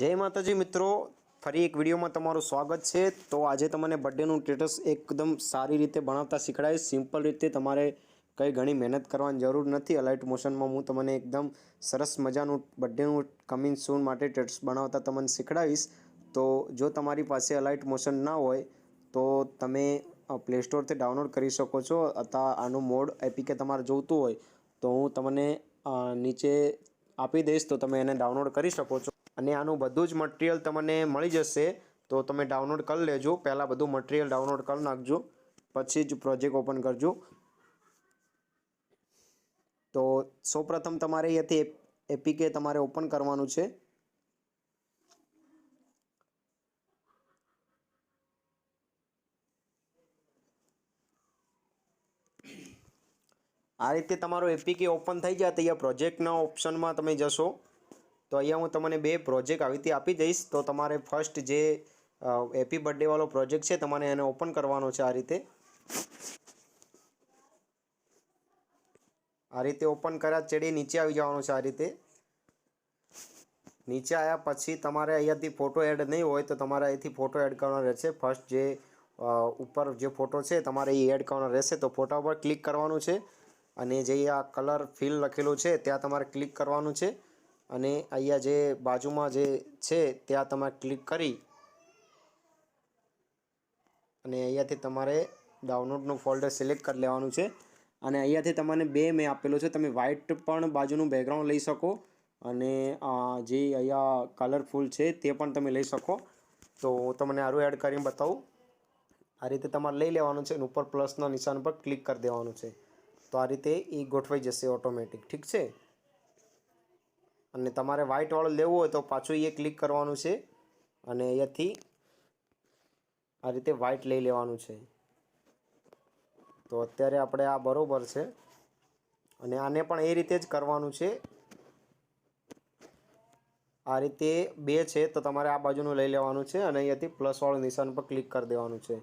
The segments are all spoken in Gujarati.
जय माताजी मित्रों, फरी एक विडियो में तमारुं स्वागत है। तो आज तमने बर्थडेનું સ્ટેટસ एकदम सारी रीते बनावता शीखवाड़ीश। सिंपल रीते तमारे कई घणी मेहनत करवानी जरूर नहीं। अलाइट मोशन में हूँ तमने एकदम सरस मजाનું बर्थडेનું कमिंग सून माटे स्टेटस बनावता तमने शीखवाड़ीश। तो जो तमारी पासे अलाइट मोशन ना होय तो तमे प्ले स्टोर थी डाउनलॉड करी शको छो। अथवा आनु मोड एपीके तमारे जोईतुं होय तो हूँ तमने नीचे आपी दईश तो तमे एने डाउनलॉड करी शको छो। અને આનું બધું જ મટીરિયલ તમને મળી જશે તો તમે ડાઉનલોડ કરી લેજો। પહેલાં બધું મટીરિયલ ડાઉનલોડ કરી નાખજો, પછી જ પ્રોજેક્ટ ઓપન કરજો। તો સૌપ્રથમ તમારે અહીંયાથી એપીકે તમારે ઓપન કરવાનું છે। આ રીતે તમારો એપીકે ઓપન થઈ જાય તો અહીંયા પ્રોજેક્ટના ઓપ્શનમાં તમે જશો तो अँ हूँ तमने बे प्रोजेक्ट आ रीते आपी दईश। तो तमारे फर्स्ट जे हैप्पी बर्थडे वालो प्रोजेक्ट है तमने एने ओपन करवानो छे। आ रीते ओपन कर्या चेड़ी नीचे आवी जवानुं छे। आ रीते नीचे आया पछी तमारे अहींयाथी फोटो एड नहीं होय तो तमारे अहींथी फोटो एड करवानो रहेशे। फर्स्ट जे ऊपर जे फोटो छे तमारे ए एड करवानो रहेशे। तो फोटा पर क्लिक करवानुं छे अने जे आ कलर फील लखेलुं छे त्यां तमारे क्लिक करवानुं छे અને અહીંયા જે બાજુમાં જે છે ત્યાં તમારે ક્લિક કરી અને અહીંયાથી તમારે ડાઉનલોડનું ફોલ્ડર સિલેક્ટ કરી લેવાનું છે। અને અહીંયાથી તમને બે મેં આપેલો છે, તમે વ્હાઇટ પણ બાજુનું બેકગ્રાઉન્ડ લઈ શકો અને જે અહીંયા કલરફુલ છે તે પણ તમે લઈ શકો। તો હું તમને આરું એડ કરીને બતાવું। આ રીતે તમારે લઈ લેવાનું છે અને ઉપર પ્લસના નિશાન પર ક્લિક કરી દેવાનું છે। તો આ રીતે એ ગોઠવાઈ જશે ઓટોમેટિક, ઠીક છે। અને તમારે વ્હાઇટ વાળો લેવો હોય તો પાછું એ ક્લિક કરવાનું છે અને અહીંયાથી આ રીતે વ્હાઇટ લઈ લેવાનું છે। તો અત્યારે આપણે આ બરોબર છે અને આને પણ એ રીતે જ કરવાનું છે। આ રીતે બે છે તો તમારે આ બાજુનું લઈ લેવાનું છે અને અહીંયાથી પ્લસ વાળું નિશાન પર ક્લિક કરી દેવાનું છે।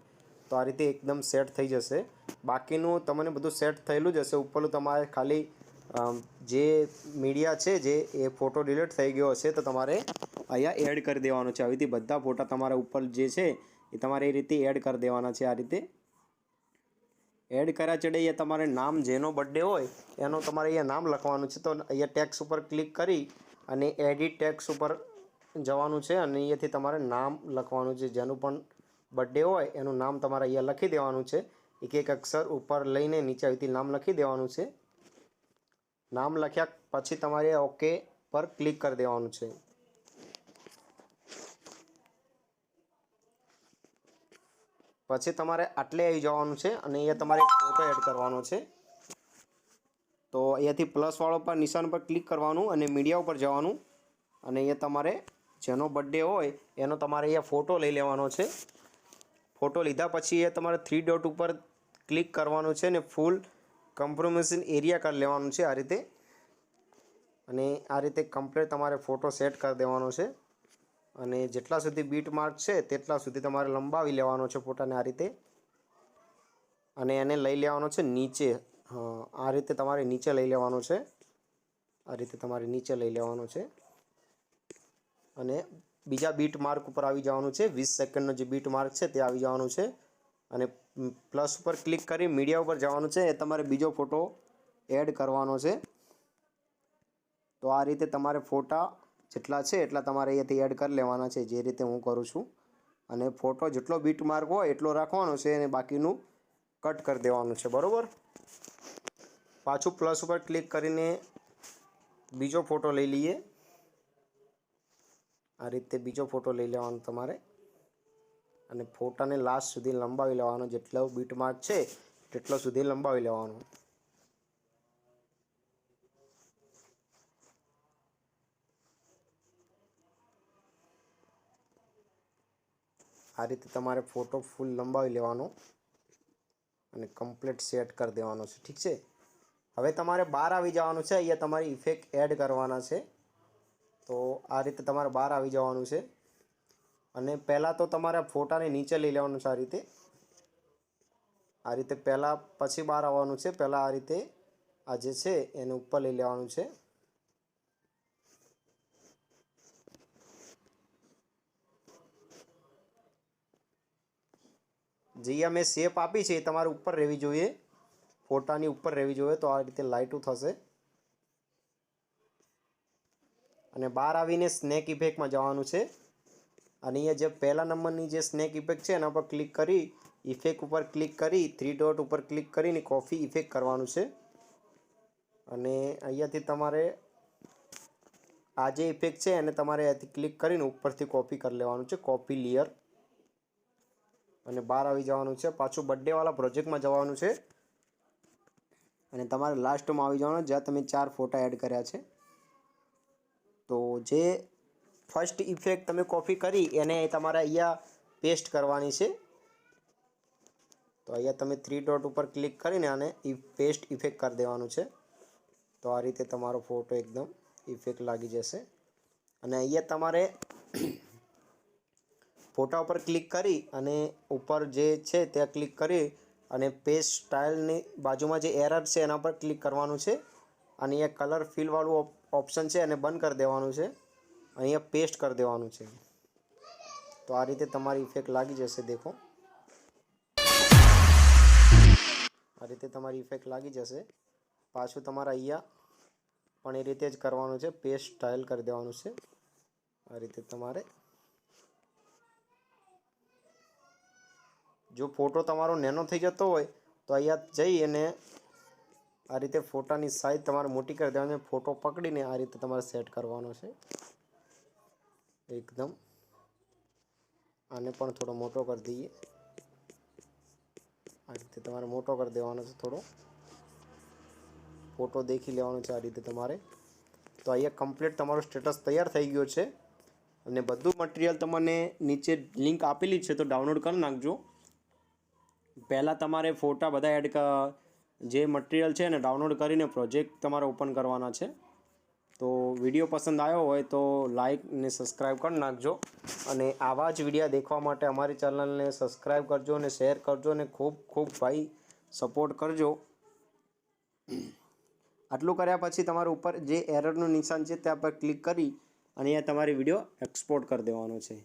તો આ રીતે એકદમ સેટ થઈ જશે। બાકીનું તમને બધું સેટ થયેલું જ હશે। ઉપરનું તમારે ખાલી જે મીડિયા છે જે એ ફોટો ડિલીટ થઈ ગયો હશે તો તમારે અહીંયા એડ કરી દેવાનો છે। આવી રીતે બધા ફોટા તમારા ઉપર જે છે એ તમારે એ રીતે એડ કરી દેવાના છે। આ રીતે એડ કર્યા ચડે અહીંયા તમારે નામ જેનો બર્થડે હોય એનો તમારે અહીંયા નામ લખવાનું છે। તો અહીંયા ટેક્સ ઉપર ક્લિક કરી અને એડિટ ટેક્સ ઉપર જવાનું છે અને અહીંયાથી તમારે નામ લખવાનું છે। જેનું પણ બર્થડે હોય એનું નામ તમારે અહીંયા લખી દેવાનું છે। એક એક અક્ષર ઉપર લઈને નીચે આવી રીતે નામ લખી દેવાનું છે। नाम लख्या पछी तमारे ओके पर क्लिक कर देवानुं छे। पछी तमारे आटले आई जवानुं छे अने अहींया तमारे फोटो एड करवानो छे। तो अहींयाथी प्लस वाळो पर निशान पर क्लिक करवानुं अने मीडिया पर जवानुं अने अहींया तमारे जेनो बर्थडे होय एनो तमारे अहींया फोटो लई लेवानो छे। फोटो लीधा पछी अहींया तमारे 3 डॉट पर क्लिक करवानुं छे ने फूल कम्प्रोमिशन एरिया कर लेवानुं छे। आ रीते अने आ रीते कम्प्लीट तमारे फोटो सेट कर देवानो छे अने जेटला सुधी बीट मार्क छे तेटला सुधी तमारे लंबावी लेवानो छे फोटाने। आ रीते अने एने लई लेवानो छे नीचे। हाँ, आ रीते तमारे नीचे लई लेवानो छे। आ रीते तमारे नीचे लई लेवानो छे अने बीजा बीट मार्क पर आवी जवानुं छे। 20 सेकंडनो जे बीट मार्क छे ते आवी जवानुं छे અને પ્લસ ઉપર ક્લિક કરી મીડિયા ઉપર જવાનું છે। એ તમારે બીજો ફોટો એડ કરવાનો છે। તો આ રીતે તમારે ફોટા જેટલા છે એટલા તમારે અહીંયાથી એડ કરી લેવાના છે, જે રીતે હું કરું છું। અને ફોટો જેટલો બીટ માર્ક હોય એટલો રાખવાનો છે અને બાકીનું કટ કરી દેવાનું છે, બરાબર। પાછું પ્લસ ઉપર ક્લિક કરીને બીજો ફોટો લઈ લઈએ। આ રીતે બીજો ફોટો લઈ લેવાનો તમારે અને ફોટાને લાસ્ટ સુધી લંબાવી લેવાનો। જેટલો બીટ માર્ક છે તેટલો સુધી લંબાવી લેવાનો। આ રીતે તમારે ફોટો ફૂલ લંબાવી લેવાનો અને કમ્પ્લીટ સેટ કરી દેવાનો છે, ઠીક છે। હવે તમારે બહાર આવી જવાનું છે। અહીંયા તમારે ઇફેક્ટ એડ કરવાના છે। તો આ રીતે તમારે બહાર આવી જવાનું છે અને પહેલાં તો તમારે ફોટાને નીચે લઈ લેવાનું છે। આ રીતે પહેલાં પછી બહાર આવવાનું છે। પહેલાં આ રીતે આ જે છે એને ઉપર લઈ લેવાનું છે જે મેં શેપ આપી છે એ તમારે ઉપર રહેવી જોઈએ, ફોટાની ઉપર રહેવી જોઈએ. તો આ રીતે લાઇટું થશે. અને બહાર આવીને સ્નેક ઇફેક્ટમાં જવાનું છે. અને અહીંયા જે પહેલા નંબરની જે સ્નેક ઇફેક્ટ છે એના પર ક્લિક કરી, ઇફેક્ટ ઉપર ક્લિક કરી, 3 ડોટ ઉપર ક્લિક કરીને કોફી ઇફેક્ટ કરવાનું છે. અને અહીંયાથી તમારે આ જે ઇફેક્ટ છે એને તમારે અહીંયાથી ક્લિક કરીને ઉપરથી કોપી કરી લેવાનું છે, કોપી લેયર. અને બહાર આવી જવાનું છે. પાછું બર્થડેવાળા પ્રોજેક્ટમાં જવાનું છે. અને તમારે લાસ્ટમાં આવી જવાનું જ્યાં તમે 4 ફોટા એડ કર્યા છે. તો જે ફર્સ્ટ ઇફેક્ટ તમે કોપી કરી એને તમારે અહીંયા પેસ્ટ કરવાની છે. તો અહીંયા તમે 3 ડોટ ઉપર ક્લિક કરીને આને પેસ્ટ ઇફેક્ટ કરી દેવાનું છે. તો આ રીતે તમારો ફોટો એકદમ ઇફેક્ટ લાગી જશે. અને અહીંયા તમારે ફોટા ઉપર ક્લિક કરી અને ઉપર જે છે ત્યાં ક્લિક કરી અને પેસ્ટ સ્ટાઇલની બાજુમાં જે એરર છે એના પર ક્લિક કરવાનું છે. અને અહીંયા કલર ફિલવાળું ઓપ્શન છે એને બંધ કરી દેવાનું છે. અહીંયા પેસ્ટ કરી દેવાનું છે. તો આ રીતે તમારી ઇફેક્ટ લાગી જશે. દેખો, આ રીતે તમારી ઇફેક્ટ લાગી જશે. પાછું તમારે અહીંયા પણ એ રીતે જ કરવાનું છે, પેસ્ટ સ્ટાઇલ કરી દેવાનું છે. આ રીતે તમારે, જો ફોટો તમારો નેનો થઈ જતો હોય તો અહીંયા જઈ અને આ રીતે ફોટાની સાઈઝ તમારે મોટી કરી દેવાની. ફોટો પકડીને આ રીતે તમારે સેટ કરવાનો છે એકદમ. આને પણ થોડો મોટો કરી દઈએ. આ રીતે તમારે મોટો કરી દેવાનો છે થોડો. ફોટો દેખી લેવાનો છે આ રીતે તમારે. તો અહીંયા કમ્પ્લીટ તમારો સ્ટેટસ તૈયાર થઈ ગયો છે. અને બધું મટીરિયલ તમને નીચે લિંક આપેલી છે તો ડાઉનલોડ કરી નાખજો. પહેલાં તમારે ફોટા બધા એડ જે મટીરિયલ છે એને ડાઉનલોડ કરીને પ્રોજેક્ટ તમારે ઓપન કરવાના છે. તો વિડીયો પસંદ આવ્યો હોય તો લાઈક ને સબસ્ક્રાઈબ કરી નાખજો. અને આવા જ વિડીયો દેખવા માટે અમારી ચેનલને સબસ્ક્રાઈબ કરજો અને શેર કરજો અને ખૂબ ખૂબ ભાઈ સપોર્ટ કરજો. આટલું કર્યા પછી તમારે ઉપર જે એરરનું નિશાન છે ત્યાં પર ક્લિક કરી અને અહીંયા તમારી વિડીયો એક્સપોર્ટ કરી દેવાનો છે.